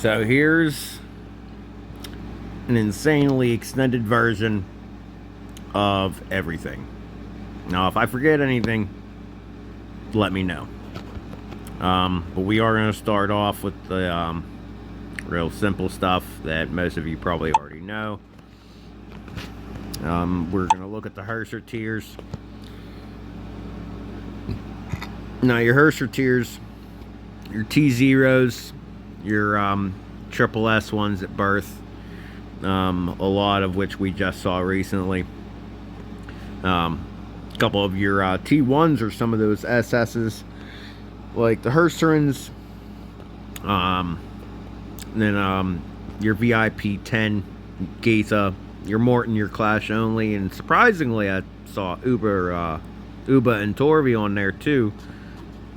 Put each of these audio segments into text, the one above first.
So here's an insanely extended version of everything. Now, if I forget anything, let me know. But we are going to start off with the real simple stuff that most of you probably already know. We're going to look at the Hersher tiers. Now, your Hersher tiers, your T0s, your triple S ones at birth, a lot of which we just saw recently. A couple of your T1s or some of those SSs, like the Hersterans, then your VIP 10 Gaitha, your Morton, your Clash only, and surprisingly I saw Uba and Torvi on there too.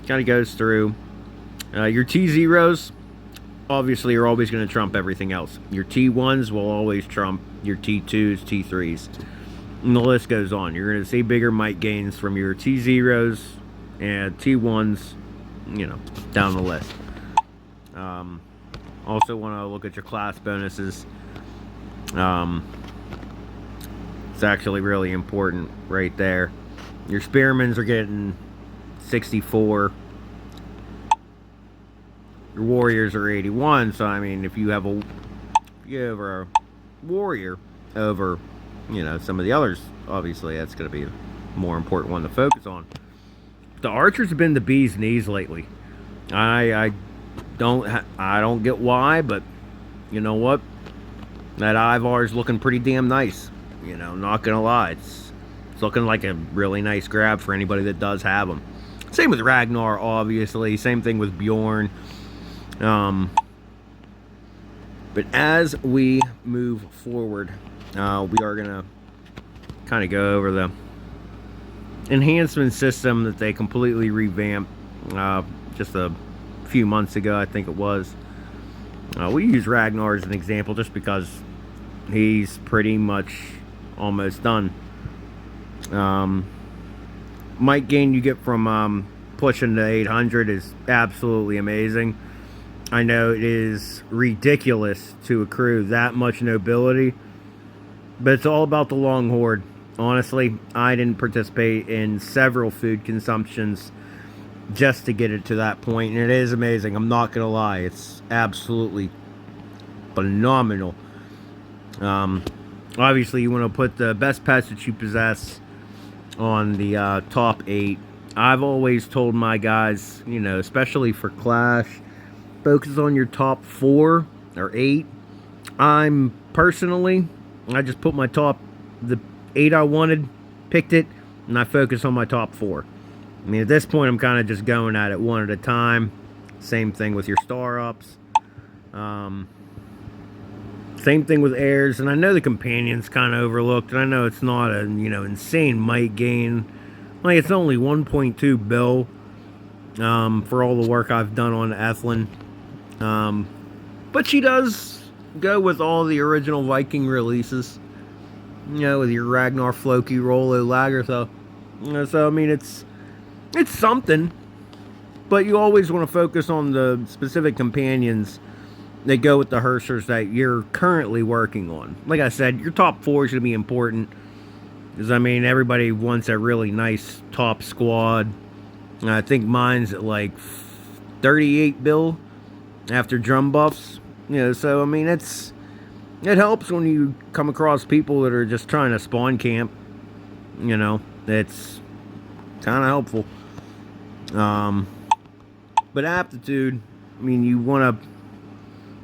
Kind of goes through your T0s. Obviously, are always going to trump everything else. Your T1s will always trump your T2s, T3s, and the list goes on. You're going to see bigger might gains from your T0s and T1s, you know, down the list. Also want to look at your class bonuses. It's actually really important right there. Your Spearmans are getting 64. Your Warriors are 81. So I mean, if you have a Warrior over, you know, some of the others, obviously that's going to be a more important one to focus on. The Archers have been the bee's knees lately. I don't get why, but you know what? That Ivar is looking pretty damn nice. You know, not gonna lie, it's looking like a really nice grab for anybody that does have them. Same with Ragnar, obviously. Same thing with Bjorn. But as we move forward, we are gonna kind of go over the enhancement system that they completely revamped just a few months ago, I think it was. We use Ragnar as an example just because he's pretty much almost done. Might gain you get from pushing to 800 is absolutely amazing. I know it is ridiculous to accrue that much nobility, but it's all about the long horde. Honestly, I didn't participate in several food consumptions just to get it to that point, and it is amazing. I'm not gonna lie, it's absolutely phenomenal. Obviously, you want to put the best pets that you possess on the top 8. I've always told my guys, you know, especially for Clash, focus on your top 4 or 8. I just put the 8 I wanted, picked it, and I focus on my top 4. I mean, at this point, I'm kind of just going at it one at a time. Same thing with your star ups. Same thing with heirs, and I know the companion's kind of overlooked, and I know it's not a, you know, insane might gain. Like, it's only 1.2 bill for all the work I've done on Ethlyn. But she does go with all the original Viking releases. You know, with your Ragnar, Floki, Rollo, Lagertha. So I mean, it's something, but you always want to focus on the specific companions that go with the Hershers that you're currently working on. Like I said, your top 4 is going to be important, because I mean, everybody wants a really nice top squad. I think mine's at like 38 bill after drum buffs. You know, so I mean, it helps when you come across people that are just trying to spawn camp. You know, it's kind of helpful. But aptitude, I mean, you want to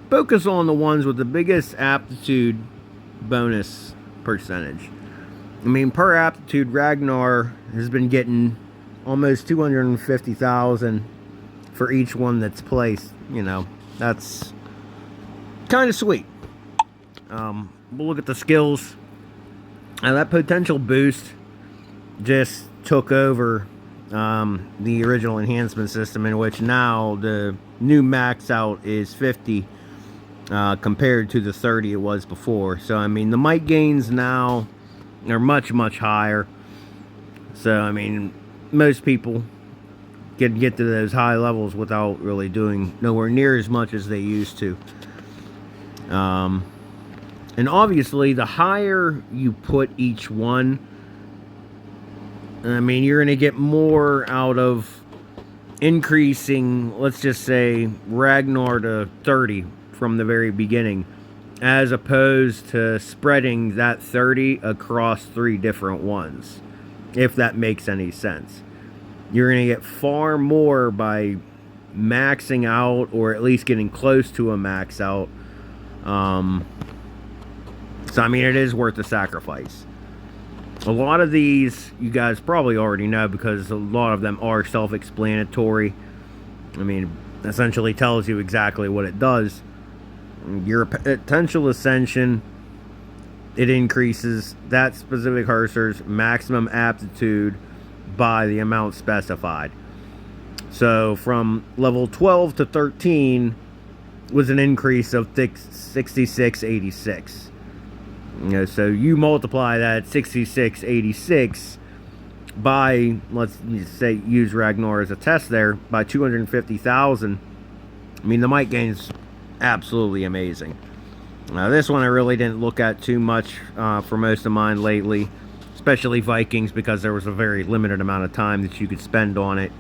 focus on the ones with the biggest aptitude bonus percentage. I mean, per aptitude, Ragnar has been getting almost 250,000 for each one that's placed. You know, that's kind of sweet. We'll look at the skills. And that potential boost just took over the original enhancement system, in which now the new max out is 50 compared to the 30 it was before. So I mean, the might gains now are much higher. So I mean, most people get to those high levels without really doing nowhere near as much as they used to. And obviously, the higher you put each one, I mean, you're going to get more out of increasing, let's just say, Ragnar to 30 from the very beginning, as opposed to spreading that 30 across 3 different ones, if that makes any sense. You're going to get far more by maxing out, or at least getting close to a max out. So, I mean, it is worth the sacrifice. A lot of these, you guys probably already know, because a lot of them are self-explanatory. I mean, essentially tells you exactly what it does. Your potential ascension, it increases that specific Herser's maximum aptitude by the amount specified. So from level 12 to 13 was an increase of 6686. So you multiply that 6686 by, let's say, use Ragnar as a test there, by 250,000. I mean, the might gain's absolutely amazing. This one I really didn't look at too much for most of mine lately, especially Vikings, because there was a very limited amount of time that you could spend on it.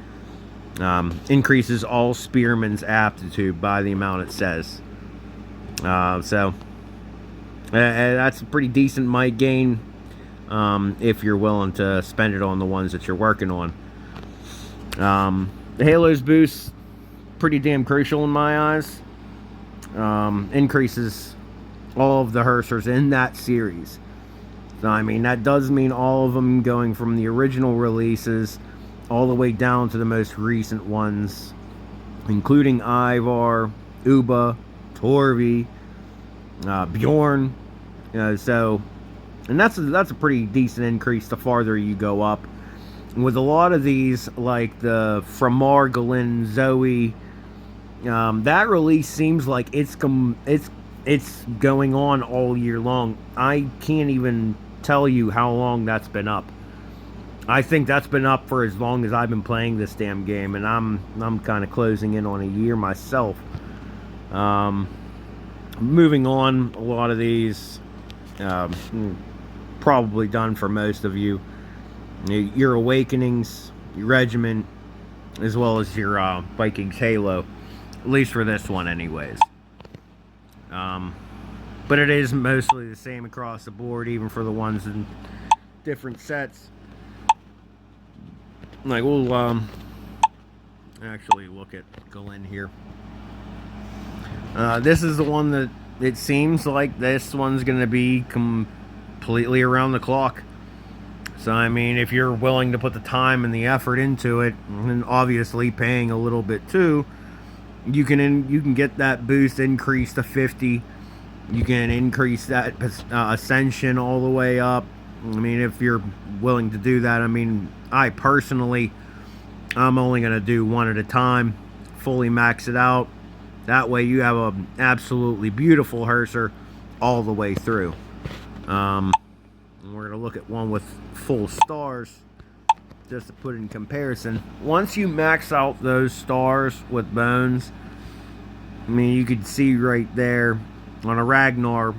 Increases all spearmen's aptitude by the amount it says. So that's a pretty decent might gain, if you're willing to spend it on the ones that you're working on. The Halos boost, pretty damn crucial in my eyes. Increases all of the Hersers in that series. So, I mean, that does mean all of them going from the original releases all the way down to the most recent ones, including Ivar, Uba, Torvi, Bjorn. So, and that's a pretty decent increase the farther you go up. And with a lot of these, like the Framar, Galin, Zoe, that release seems like it's going on all year long. I can't even tell you how long that's been up. I think that's been up for as long as I've been playing this damn game, and I'm kind of closing in on a year myself. Moving on, a lot of these probably done for most of you. Your Awakenings, your Regiment, as well as your Vikings Halo, at least for this one anyways. But it is mostly the same across the board, even for the ones in different sets. Like, we'll actually look at Galin here. This is the one that it seems like this one's going to be completely around the clock. So, I mean, if you're willing to put the time and the effort into it, and obviously paying a little bit too, you can get that boost increased to 50. You can increase that ascension all the way up. I mean, if you're willing to do that. I mean, I personally, I'm only going to do one at a time, fully max it out. That way you have an absolutely beautiful Herser all the way through. And we're going to look at one with full stars, just to put it in comparison. Once you max out those stars with bones, I mean, you could see right there on a Ragnar,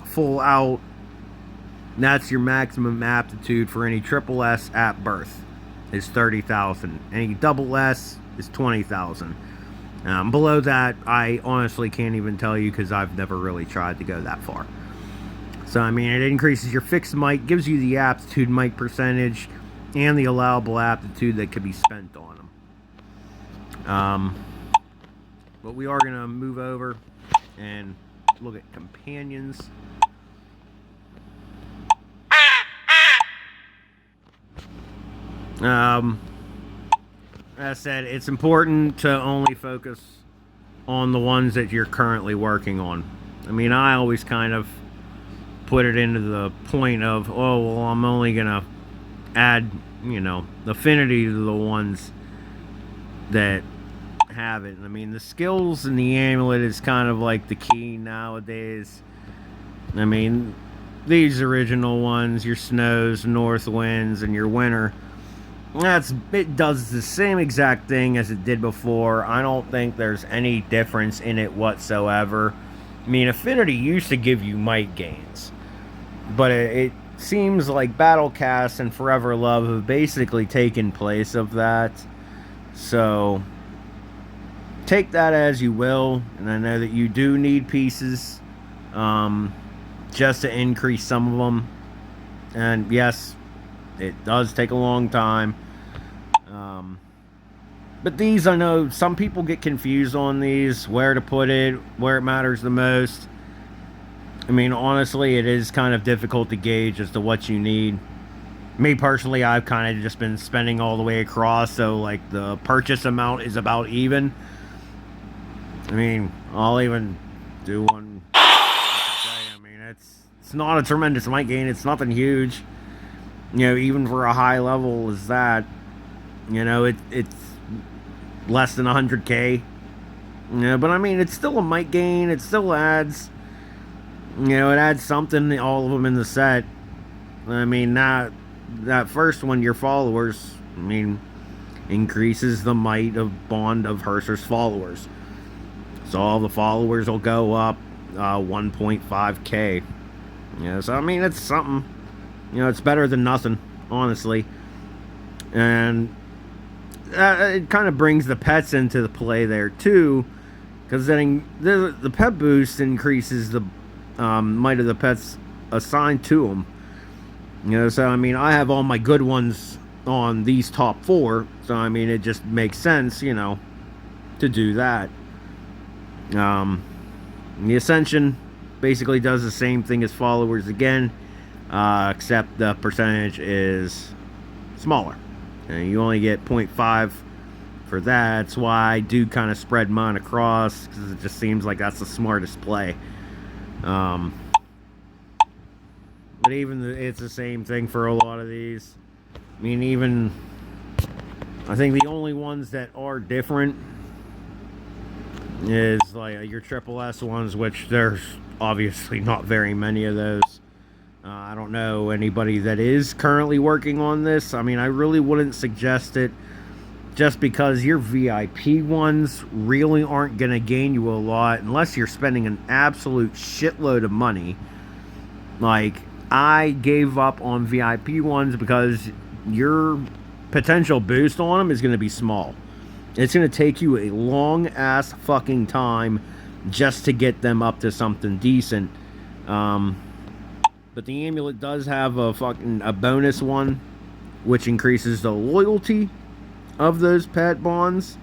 full out, that's your maximum aptitude for any triple S at birth is 30,000. Any double S is 20,000. Below that, I honestly can't even tell you, because I've never really tried to go that far. So, I mean, it increases your fixed might, gives you the aptitude might percentage, and the allowable aptitude that could be spent on them. But we are going to move over and look at companions. As I said, it's important to only focus on the ones that you're currently working on. I mean, I always kind of put it into the point of, oh, well, I'm only going to add, affinity to the ones that have it. I mean, the skills and the amulet is kind of like the key nowadays. I mean, these original ones, your snows, north winds, and your winter, It does the same exact thing as it did before. I don't think there's any difference in it whatsoever. I mean, Affinity used to give you might gains, but it seems like Battlecast and Forever Love have basically taken place of that. So take that as you will, and I know that you do need pieces just to increase some of them. And yes, it does take a long time. But these, I know some people get confused on these, where to put it, where it matters the most. I mean, honestly, it is kind of difficult to gauge as to what you need. Me personally, I've kind of just been spending all the way across, so like the purchase amount is about even. I mean, I'll even do one. I mean, it's not a tremendous might gain. It's nothing huge. You know, even for a high level as that, you know, it's less than 100k. Yeah, but I mean, it's still a might gain. It still adds, you know, it adds something, all of them in the set. I mean, that first one, your followers, I mean, increases the might of bond of Herser's followers. So all the followers will go up 1.5k. Yeah, so I mean, it's something. You know, it's better than nothing, honestly. And it kind of brings the pets into the play there too, because then the pet boost increases the might of the pets assigned to them. You know, so I mean, I have all my good ones on these top 4, so I mean, it just makes sense, you know, to do that. The Ascension basically does the same thing as followers again, except the percentage is smaller. And you only get 0.5 for that. That's why I do kind of spread mine across, because it just seems like that's the smartest play. But even it's the same thing for a lot of these. I mean, even I think the only ones that are different is like your triple S ones, which there's obviously not very many of those. I don't know anybody that is currently working on this. I mean, I really wouldn't suggest it, just because your VIP ones really aren't going to gain you a lot unless you're spending an absolute shitload of money. Like, I gave up on VIP ones because your potential boost on them is going to be small. It's going to take you a long ass fucking time just to get them up to something decent. But the amulet does have a bonus one, which increases the loyalty of those pet bonds.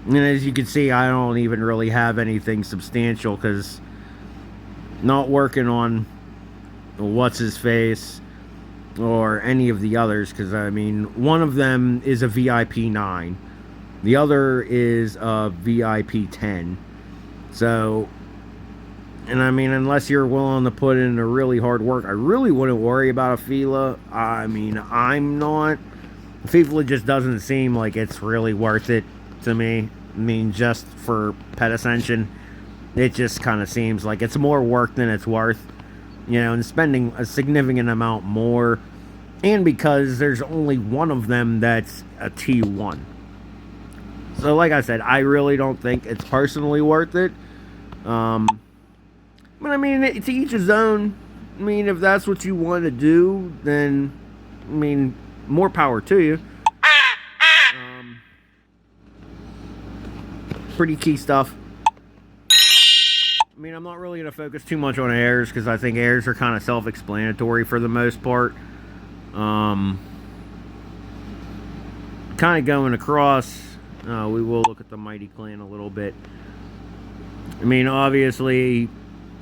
And as you can see, I don't even really have anything substantial, because not working on what's his face or any of the others, because I mean, one of them is a VIP 9, the other is a VIP 10. So, and I mean, unless you're willing to put in a really hard work, I really wouldn't worry about a Fila. I mean, I'm not. FIFA just doesn't seem like it's really worth it to me. I mean, just for Pet Ascension, it just kind of seems like it's more work than it's worth. You know, and spending a significant amount more. And because there's only one of them that's a T1. So, like I said, I really don't think it's personally worth it. But I mean, to each his own. I mean, if that's what you want to do, then, I mean, more power to you. Pretty key stuff. I mean, I'm not really going to focus too much on airs, because I think airs are kind of self-explanatory for the most part. Kind of going across, we will look at the Mighty Clan a little bit. I mean, obviously,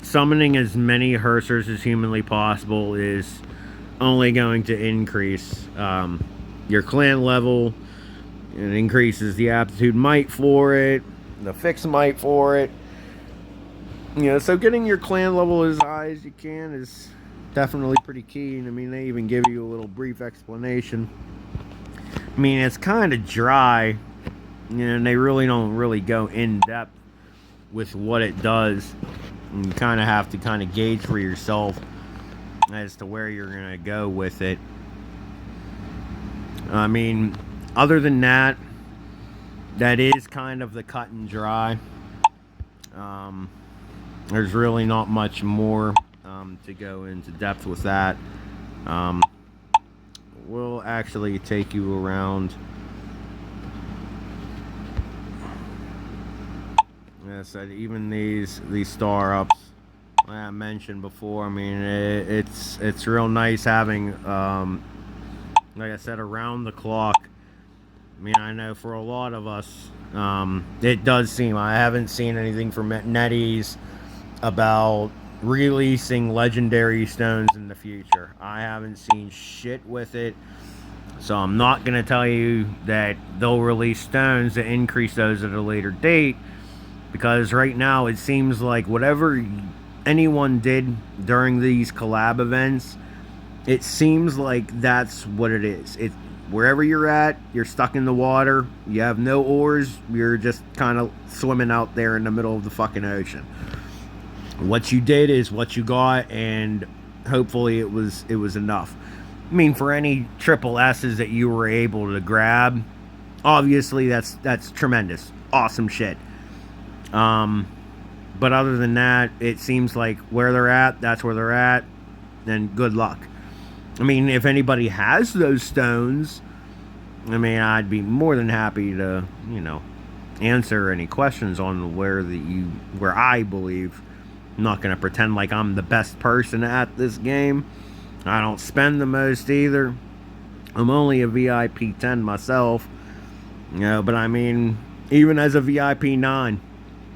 summoning as many Hersers as humanly possible is only going to increase your clan level. It increases the aptitude might for it, the fixed might for it. You know, so getting your clan level as high as you can is definitely pretty key. And I mean, they even give you a little brief explanation. I mean, it's kind of dry, you know, and they really don't go in depth with what it does. And you kind of have to kind of gauge for yourself as to where you're going to go with it. I mean, other than that, that is kind of the cut and dry. There's really not much more to go into depth with that. We'll actually take you around. Like I said, even these star ups, like I mentioned before. I mean, it's real nice having, like I said, around the clock. I mean, I know for a lot of us, it does seem, I haven't seen anything from NetEase about releasing legendary stones in the future. I haven't seen shit with it. So I'm not going to tell you that they'll release stones to increase those at a later date. Because right now it seems like whatever anyone did during these collab events, it seems like that's what it is. Wherever you're at, you're stuck in the water, you have no oars, you're just kind of swimming out there in the middle of the fucking ocean. What you did is what you got, and hopefully it was enough. I mean, for any triple S's that you were able to grab, obviously that's tremendous, awesome shit. But other than that, it seems like where they're at, that's where they're at, and good luck. I mean, if anybody has those stones, I mean, I'd be more than happy to, answer any questions on where I believe. I'm not going to pretend like I'm the best person at this game. I don't spend the most either. I'm only a VIP 10 myself. But I mean, even as a VIP 9,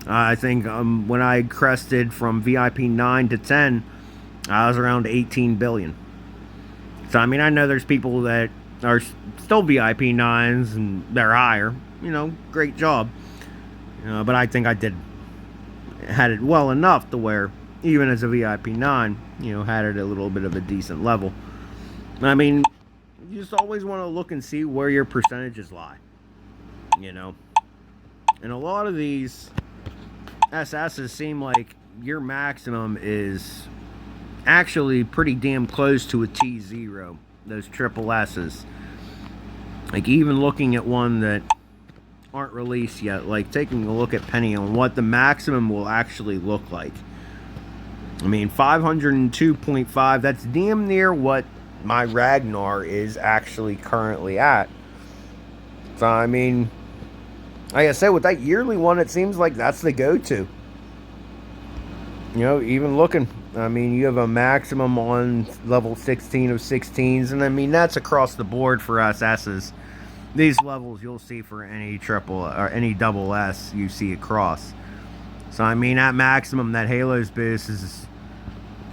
I think when I crested from VIP 9 to 10, I was around 18 billion. So, I mean, I know there's people that are still VIP 9s and they're higher. Great job. But I think I had it well enough to where, even as a VIP 9, had it at a little bit of a decent level. I mean, you just always want to look and see where your percentages lie. And a lot of these SSs seem like your maximum is actually pretty damn close to a T0. Those triple S's. Like, even looking at one that aren't released yet, like taking a look at Penny on what the maximum will actually look like. I mean, 502.5, that's damn near what my Ragnar is actually currently at. So, I mean, like I said, with that yearly one, it seems like that's the go-to. Even looking, I mean, you have a maximum on level 16 of 16s, and I mean, that's across the board for SSs. These levels you'll see for any triple or any double S you see across. So, I mean, at maximum, that Halo's boost is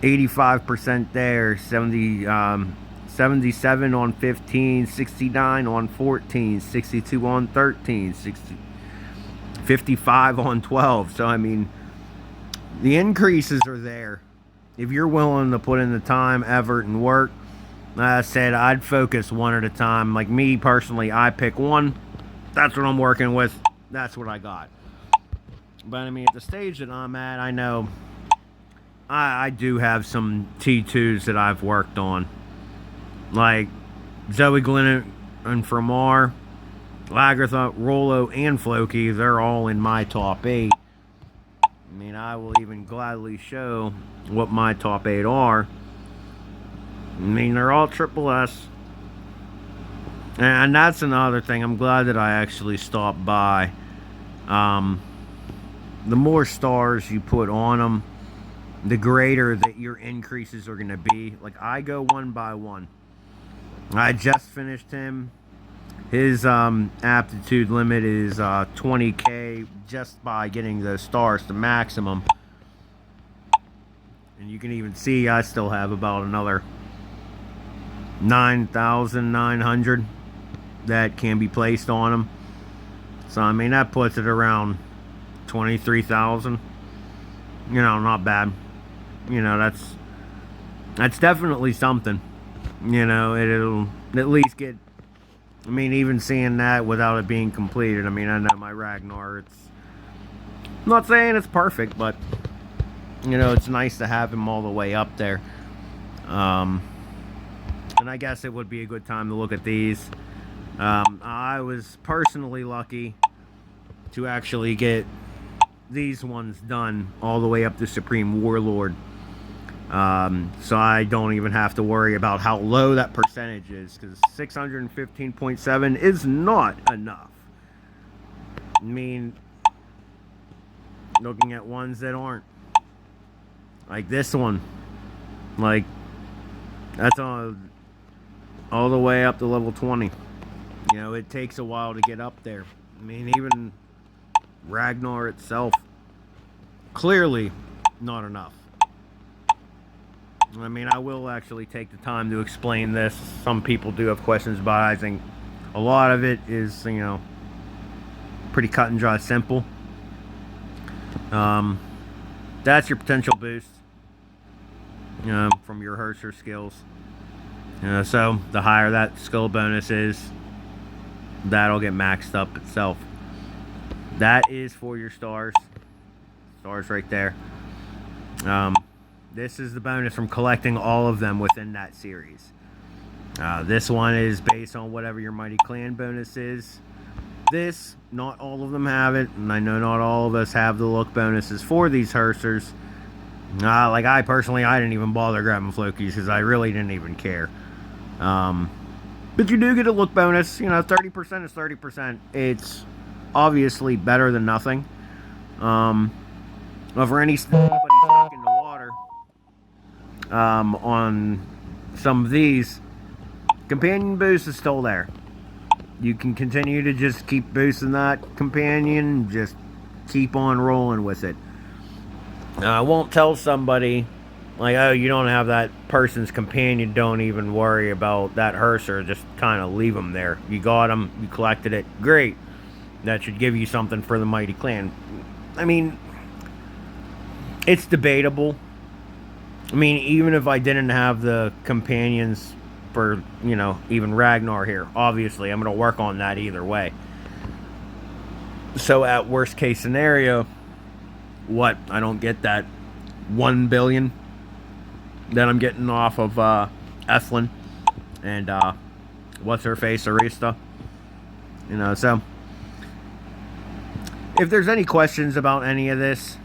85% there, 77 on 15, 69 on 14, 62 on 13, 55 on 12. So, I mean, the increases are there. If you're willing to put in the time, effort, and work, like I said, I'd focus one at a time. Like me personally, I pick one. That's what I'm working with. That's what I got. But I mean, at the stage that I'm at, I know I do have some T2s that I've worked on. Like Zoe Glynn and Framar, Lagertha, Rollo, and Floki. They're all in my top 8. I mean, I will even gladly show what my top 8 are. I mean, they're all triple S. And that's another thing. I'm glad that I actually stopped by. The more stars you put on them, the greater that your increases are going to be. Like, I go one by one. I just finished him. His aptitude limit is 20k just by getting those stars to maximum. And you can even see I still have about another 9,900 that can be placed on him. So, I mean, that puts it around 23,000. Not bad. That's definitely something. It'll at least get, I mean, even seeing that without it being completed. I mean, I know my Ragnar, I'm not saying it's perfect, but, it's nice to have him all the way up there. And I guess it would be a good time to look at these. I was personally lucky to actually get these ones done all the way up to Supreme Warlord. So I don't even have to worry about how low that percentage is, because 615.7 is not enough. I mean, looking at ones that aren't, like this one, like that's all the way up to level 20. You know, it takes a while to get up there. I mean, even Ragnar itself, clearly not enough. I mean, I will actually take the time to explain this. Some people do have questions about it. I think a lot of it is, you know, pretty cut and dry, simple. That's your potential boost, you know, from your Herser skills. You know, so the higher that skill bonus is, that'll get maxed up itself. That is for your stars. Stars right there. This is the bonus from collecting all of them within that series. This one is based on whatever your Mighty Clan bonus is. This, not all of them have it, and I know not all of us have the look bonuses for these Hersers. Like I personally, I didn't even bother grabbing Flokies because I really didn't even care. But you do get a look bonus. You know, 30% is 30%. It's obviously better than nothing. But for anybody stuck in the water, on some of these, companion boost is still there. You can continue to just keep boosting that companion, just keep on rolling with it. I won't tell somebody, like, oh, you don't have that person's companion, don't even worry about that Herser, just kind of leave them there. You got them, you collected it, great. That should give you something for the Mighty Clan. I mean, it's debatable. I mean, even if I didn't have the companions for, you know, even Ragnar here, obviously I'm going to work on that either way. So at worst case scenario, what, I don't get that 1 billion that I'm getting off of Ethlin and what's her face, Arista. You know, so if there's any questions about any of this,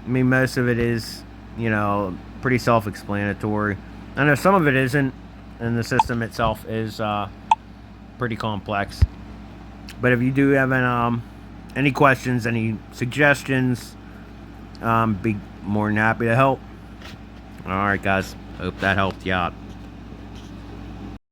I mean, most of it is, you know, pretty self-explanatory. I know some of it isn't, and the system itself is pretty complex. But if you do have any questions, any suggestions, be more than happy to help. Alright guys, hope that helped you out.